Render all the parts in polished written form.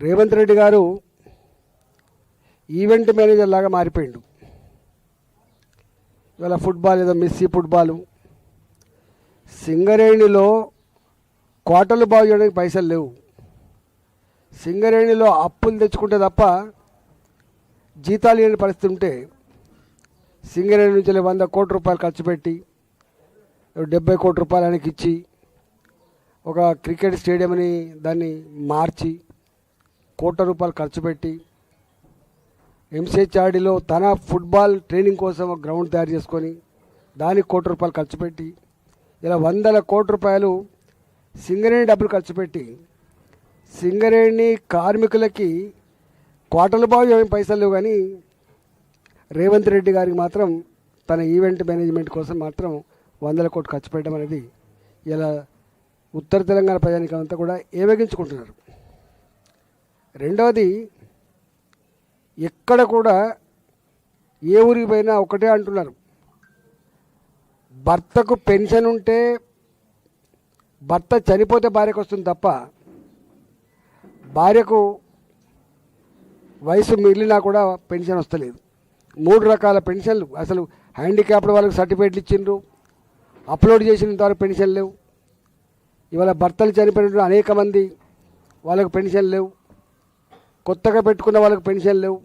రేవంత్ రెడ్డి గారు event manager లాగా మారిపోయిండు. ఇవాళ ఫుట్బాల్ ఏదో మెస్సీ ఫుట్బాలు, సింగరేణిలో కోటలు బాగు చేయడానికి పైసలు లేవు. సింగరేణిలో అప్పులు తెచ్చుకుంటే తప్ప జీతాలు లేని పరిస్థితి ఉంటే సింగరేణి నుంచి 100 కోట్ల రూపాయలు ఖర్చు పెట్టి 70 కోట్ల రూపాయలు ఆయనకి ఇచ్చి ఒక క్రికెట్ స్టేడియంని దాన్ని మార్చి కోట్ల రూపాయలు ఖర్చు పెట్టి ఎంసీహెచ్ఆర్డీలో తన ఫుట్బాల్ ట్రైనింగ్ కోసం ఒక గ్రౌండ్ తయారు చేసుకొని దానికి కోట్ల రూపాయలు ఖర్చు పెట్టి ఇలా 100 కోట్ల రూపాయలు సింగరేణి డబ్బులు ఖర్చు పెట్టి సింగరేణి కార్మికులకి కోటలు బాగు ఏమి పైసలు లేవు. కానీ రేవంత్ రెడ్డి గారికి మాత్రం తన ఈవెంట్ మేనేజ్మెంట్ కోసం మాత్రం 100 కోట్లు ఖర్చు పెట్టడం అనేది ఇలా ఉత్తర తెలంగాణ ప్రజానికం అంతా కూడా ఏవేగించుకుంటున్నారు. రెండవది, ఎక్కడ కూడా ఏ ఊరికి పోయినా ఒకటే అంటున్నారు, భర్తకు పెన్షన్ ఉంటే భర్త చనిపోతే భార్యకు వస్తుంది తప్ప భార్యకు వయసు మిగిలినా కూడా పెన్షన్ వస్తలేదు. 3 రకాల పెన్షన్లు, అసలు హ్యాండిక్యాప్డ్ వాళ్ళకి సర్టిఫికేట్లు ఇచ్చిండ్రు, అప్లోడ్ చేసినంత వరకు పెన్షన్ లేవు. ఇవాళ భర్తలు చనిపోయిన అనేక మంది వాళ్ళకు పెన్షన్ లేవు, కొత్తగా పెట్టుకున్న వాళ్ళకు పెన్షన్ లేవు.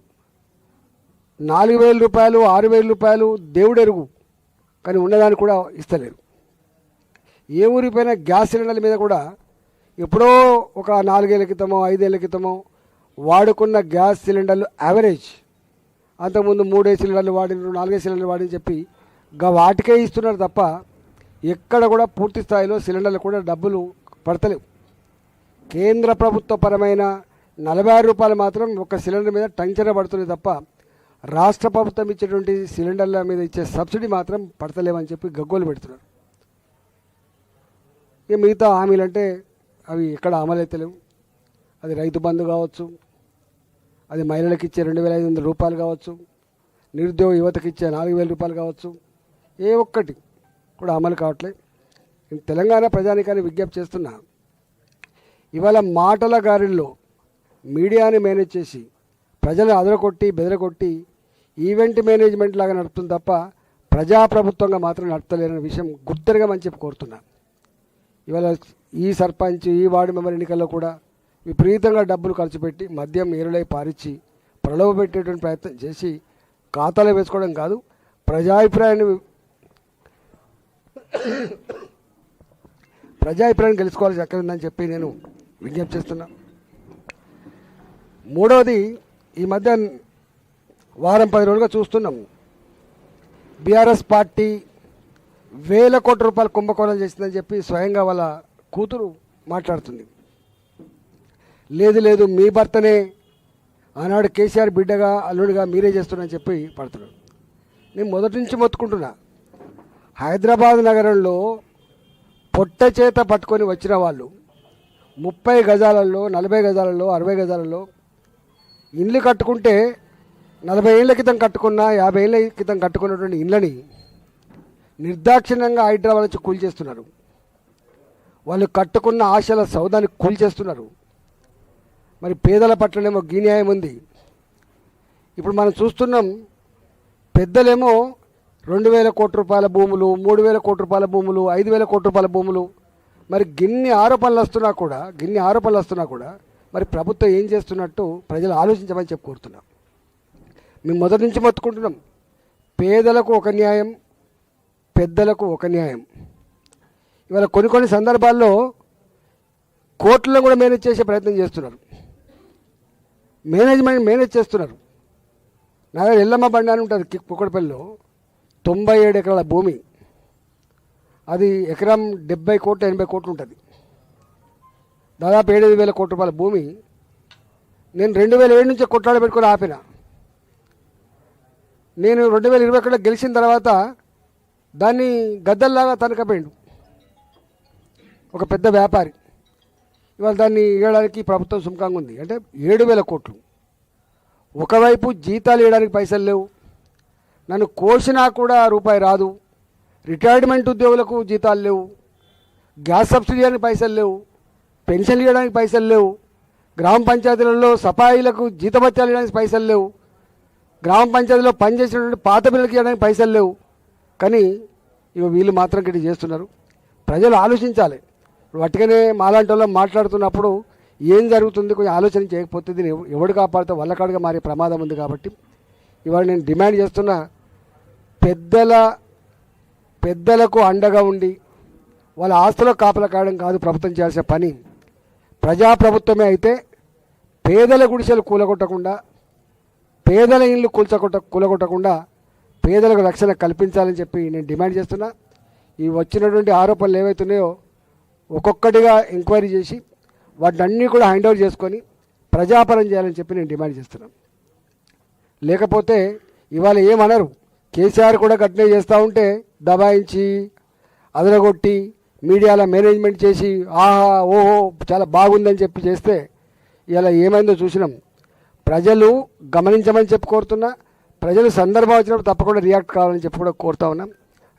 4,000 రూపాయలు 6,000 రూపాయలు దేవుడెరుగు, కానీ ఉన్నదాన్ని కూడా ఇస్తలేరు. ఏ ఊరిపోయినా గ్యాస్ సిలిండర్ల మీద కూడా ఎప్పుడో ఒక 4 ఏళ్ల క్రితమో 5 ఏళ్ల క్రితమో వాడుకున్న గ్యాస్ సిలిండర్లు యావరేజ్, అంతకుముందు 3 సిలిండర్లు వాడినారు 4 సిలిండర్లు వాడిని చెప్పి వాటికే ఇస్తున్నారు తప్ప ఎక్కడ కూడా పూర్తి స్థాయిలో సిలిండర్లు కూడా డబ్బులు పడతలేవు. కేంద్ర ప్రభుత్వ పరమైన 46 రూపాయలు మాత్రం ఒక సిలిండర్ మీద టంచర పడుతుంది తప్ప రాష్ట్ర ప్రభుత్వం ఇచ్చేటువంటి సిలిండర్ల మీద ఇచ్చే సబ్సిడీ మాత్రం పడతలేవని చెప్పి గగ్గోలు పెడుతున్నారు. ఇక మిగతా హామీలు అంటే అవి ఎక్కడ అమలైతలేవు. అది రైతు బంధు కావచ్చు, అది మహిళలకు ఇచ్చే 2,500 రూపాయలు కావచ్చు, నిరుద్యోగ యువతకి ఇచ్చే 4,000 రూపాయలు కావచ్చు, ఏ ఒక్కటి కూడా అమలు కావట్లేదు. తెలంగాణ ప్రజానికాన్ని విజ్ఞప్తి చేస్తున్నా, ఇవాళ మాటల గారిలో మీడియాని మేనేజ్ చేసి ప్రజలను అదరకొట్టి బెదరకొట్టి ఈవెంట్ మేనేజ్మెంట్ లాగా నడుపుతుంది తప్ప ప్రజాప్రభుత్వంగా మాత్రం నడపలేరనే విషయం గుర్తెరగమని చెప్పి కోరుతున్నా. ఇవాళ ఈ సర్పంచ్ ఈ వార్డు మెంబర్ ఎన్నికల్లో కూడా విపరీతంగా డబ్బులు ఖర్చు పెట్టి మద్యం ఏరులై పారించి ప్రలోభ పెట్టేటువంటి ప్రయత్నం చేసి ఖాతాలో వేసుకోవడం కాదు, ప్రజాభిప్రాయాన్ని గెలుచుకోవాల్సి ఎక్కడ ఉందని చెప్పి నేను విజ్ఞప్తి చేస్తున్నా. మూడవది, ఈ మధ్య వారం 10 రోజులుగా చూస్తున్నాం, బీఆర్ఎస్ పార్టీ 1,000 కోట్ల రూపాయలు కుంభకోణం చేసిందని చెప్పి స్వయంగా వాళ్ళ కూతురు మాట్లాడుతుంది. లేదు లేదు, మీ భర్తనే ఆనాడు కేసీఆర్ బిడ్డగా అల్లుడిగా మీరే చేస్తున్నారని చెప్పి పడుతున్నాడు. నేను మొదటి నుంచి మొత్తుకుంటున్నా, హైదరాబాద్ నగరంలో పొట్ట చేత పట్టుకొని వచ్చిన వాళ్ళు 30 గజాలలో 40 గజాలలో 60 గజాలలో ఇండ్లు కట్టుకుంటే 40 ఏళ్ల క్రితం కట్టుకున్న 50 ఏళ్ల క్రితం కట్టుకున్నటువంటి ఇండ్లని నిర్దాక్షిణ్యంగా హైదరాబాద్ నుంచి కూల్చేస్తున్నారు. వాళ్ళు కట్టుకున్న ఆశల సౌదాన్ని కూల్చేస్తున్నారు. మరి పేదల పట్లనేమో న్యాయం ఉంది. ఇప్పుడు మనం చూస్తున్నాం, పెద్దలేమో 2,000 కోట్ల రూపాయల భూములు, 3,000 కోట్ల రూపాయల భూములు, 5,000 కోట్ల రూపాయల భూములు, మరి గిన్ని ఆరోపణలు వస్తున్నా కూడా మరి ప్రభుత్వం ఏం చేస్తున్నట్టు ప్రజలు ఆలోచించమని చెప్పి కోరుతున్నాం. మేము మొదటి నుంచి మొత్తుకుంటున్నాం, పేదలకు ఒక న్యాయం, పెద్దలకు ఒక న్యాయం. ఇవాళ కొన్ని సందర్భాల్లో కోర్టులను కూడా మేనేజ్ చేసే ప్రయత్నం చేస్తున్నారు, మేనేజ్ చేస్తున్నారు. నా దగ్గర ఎల్లమ్మ బండి అని ఉంటుంది కుక్కడపల్లిలో, 97 ఎకరాల భూమి, అది ఎకరం 70 కోట్లు 80 కోట్లు ఉంటుంది, దాదాపు 7,000 కోట్ల రూపాయల భూమి. నేను 2007 నుంచి కొట్లాడ పెట్టుకొని ఆపిన. నేను 2021 గెలిచిన తర్వాత దాన్ని గద్దల్లాగా తనకపోయిండు ఒక పెద్ద వ్యాపారి. ఇవాళ దాన్ని ఇవ్వడానికి ప్రభుత్వం సుముఖంగా ఉంది. అంటే 7,000 కోట్లు. ఒకవైపు జీతాలు ఇవ్వడానికి పైసలు లేవు, నన్ను కోసినా కూడా రూపాయి రాదు, రిటైర్మెంట్ ఉద్యోగులకు జీతాలు లేవు, గ్యాస్ సబ్సిడీ అని పైసలు లేవు, పెన్షన్లు ఇవ్వడానికి పైసలు లేవు, గ్రామ పంచాయతీలలో సఫాయిలకు జీతభత్యాలు ఇవ్వడానికి పైసలు లేవు, గ్రామ పంచాయతీలో పనిచేసినటువంటి పాత బిల్లుకి ఇవ్వడానికి పైసలు లేవు. కానీ ఇక వీళ్ళు మాత్రం గిట్ట చేస్తున్నారు. ప్రజలు ఆలోచించాలి. వట్టిగానే మాలాంటి వాళ్ళం మాట్లాడుతున్నప్పుడు ఏం జరుగుతుంది కొంచెం ఆలోచన చేయకపోతే దీన్ని ఎవడు కాపాడితే వల్లకాడుగా మారే ప్రమాదం ఉంది. కాబట్టి ఇవాళ నేను డిమాండ్ చేస్తున్నా, పెద్దలకు అండగా ఉండి వాళ్ళ ఆస్తులో కాపలా కాయడం కాదు ప్రభుత్వం చేయాల్సిన పని. ప్రజాప్రభుత్వమే అయితే పేదల గుడిసెలు కూలగొట్టకుండా, పేదల ఇళ్ళు కూలగొట్టకుండా పేదలకు రక్షణ కల్పించాలని చెప్పి నేను డిమాండ్ చేస్తున్నా. ఈ వచ్చినటువంటి ఆరోపణలు ఏవైతున్నాయో ఒక్కొక్కటిగా ఎంక్వైరీ చేసి వాటిని అన్నీ కూడా హ్యాండ్ ఓవర్ చేసుకొని ప్రజాపరం చేయాలని చెప్పి నేను డిమాండ్ చేస్తున్నాను. లేకపోతే ఇవాళ ఏమనరు, కేసీఆర్ కూడా గట్టినే చేస్తూ ఉంటే దబాయించి అదరగొట్టి మీడియాలో మేనేజ్మెంట్ చేసి ఆహా ఓహో చాలా బాగుందని చెప్పి చేస్తే ఇలా ఏమైందో చూసినాం. ప్రజలు గమనించమని చెప్పి కోరుతున్నా, ప్రజలు సందర్భం వచ్చినప్పుడు తప్పకుండా రియాక్ట్ కావాలని చెప్పి కూడా కోరుతా ఉన్నాం.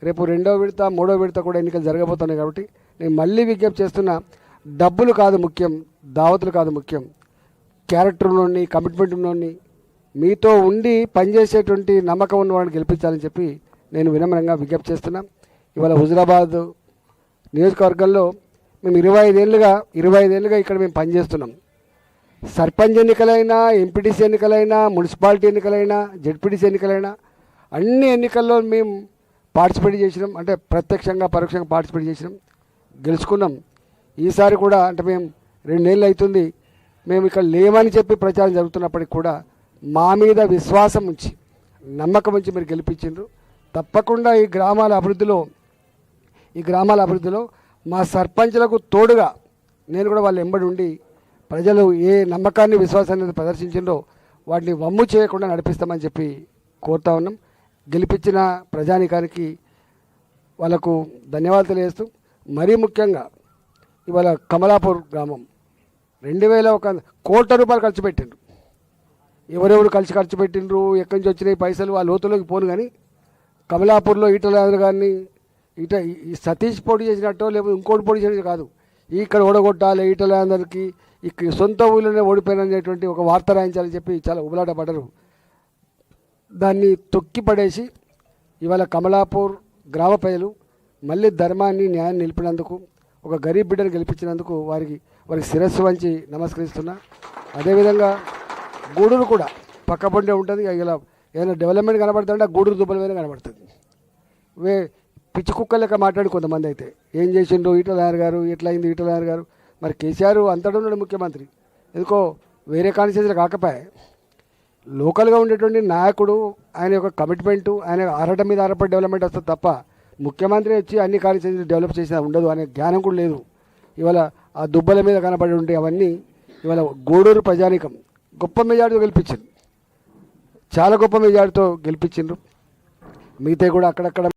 రేపు 2వ విడత 3వ విడత కూడా ఎన్నికలు జరగబోతున్నాయి. కాబట్టి నేను మళ్ళీ విజ్ఞప్తి చేస్తున్నా, డబ్బులు కాదు ముఖ్యం, దావతులు కాదు ముఖ్యం, క్యారెక్టర్లోని కమిట్మెంట్లోని మీతో ఉండి పనిచేసేటువంటి నమ్మకం ఉన్న వాళ్ళని గెలిపించాలని చెప్పి నేను వినమ్రంగా విజ్ఞప్తి చేస్తున్నా. ఇవాళ హుజురాబాద్ నియోజకవర్గంలో మేము 25 ఏళ్ళుగా ఇక్కడ మేము పనిచేస్తున్నాం. సర్పంచ్ ఎన్నికలైనా, ఎంపీటీసీ ఎన్నికలైనా, మున్సిపాలిటీ ఎన్నికలైనా, జెడ్పీటీసీ ఎన్నికలైనా అన్ని ఎన్నికల్లో మేము పార్టిసిపేట్ చేసినాం. అంటే ప్రత్యక్షంగా పరోక్షంగా పార్టిసిపేట్ చేసినాం, గెలుచుకున్నాం. ఈసారి కూడా అంటే మేము 2 ఏళ్ళు అవుతుంది మేము ఇక్కడ లేమని చెప్పి ప్రచారం జరుగుతున్నప్పటికి కూడా మా మీద విశ్వాసం ఉంచి నమ్మకం ఉంచి మీరు గెలిపించారు. తప్పకుండా ఈ గ్రామాల అభివృద్ధిలో మా సర్పంచ్లకు తోడుగా నేను కూడా వాళ్ళు ఎంబడి ఉండి ప్రజలు ఏ నమ్మకాన్ని విశ్వాసాన్ని ప్రదర్శించిందో వాటిని వమ్ము చేయకుండా నడిపిస్తామని చెప్పి కోరుతా ఉన్నాం. గెలిపించిన ప్రజానికానికి వాళ్ళకు ధన్యవాదాలు తెలియజేస్తూ, మరీ ముఖ్యంగా ఇవాళ కమలాపూర్ గ్రామం 2001 కోట్ల రూపాయలు ఖర్చు పెట్టిండ్రు. ఎవరెవరు ఖర్చు పెట్టిండ్రు, ఎక్కడి నుంచి వచ్చినాయి పైసలు ఆ లోతులోకి పోను. కానీ కమలాపూర్లో ఈటల గారిని ఈ సతీష్ పోటీ చేసినట్టో లేకపోతే ఇంకోటి పోటీ చేసినట్టు కాదు, ఇక్కడ ఓడగొట్టాలి ఈటలందరికీ ఇక్కడ సొంత ఊళ్ళోనే ఓడిపోయినటువంటి ఒక వార్త రాయించాలని చెప్పి చాలా ఉబలాట పడ్డరు. దాన్ని తొక్కి పడేసి ఇవాళ కమలాపూర్ గ్రామ ప్రజలు మళ్ళీ ధర్మాన్ని న్యాయాన్ని నిలిపినందుకు, ఒక గరీబ్ బిడ్డను గెలిపించినందుకు వారికి శిరస్సు వంచి నమస్కరిస్తున్నా. అదేవిధంగా గూడూరు కూడా పక్కపండే ఉంటుంది. ఇలా ఏదైనా డెవలప్మెంట్ కనబడుతుంటే ఆ గూడూరు దుబ్బల మీద కనబడుతుంది. పిచ్చి కుక్క లెక్క మాట్లాడి కొంతమంది అయితే ఏం చేసిండ్రు ఈటల గారు, ఎట్లా అయింది ఈటల గారు. మరి కేసీఆర్ అంతటా ఉన్నాడు ముఖ్యమంత్రి, ఎందుకో వేరే కాన్స్టిట్యూన్సీలో కాకపోయా. లోకల్గా ఉండేటువంటి నాయకుడు ఆయన యొక్క కమిట్మెంటు, ఆయన అర్హత మీద ఆధారపడి డెవలప్మెంట్ వస్తుంది తప్ప ముఖ్యమంత్రి వచ్చి అన్ని కాన్స్టిట్యూన్సీలు డెవలప్ చేసినా ఉండదు అనే జ్ఞానం కూడా లేదు. ఇవాళ ఆ దుబ్బల మీద కనబడి ఉంటే అవన్నీ ఇవాళ గూడూరు ప్రజానికం గొప్ప మెజార్టీతో గెలిపించింది, చాలా గొప్ప మెజార్టీతో గెలిపించిండ్రు. మిగతా కూడా అక్కడక్కడ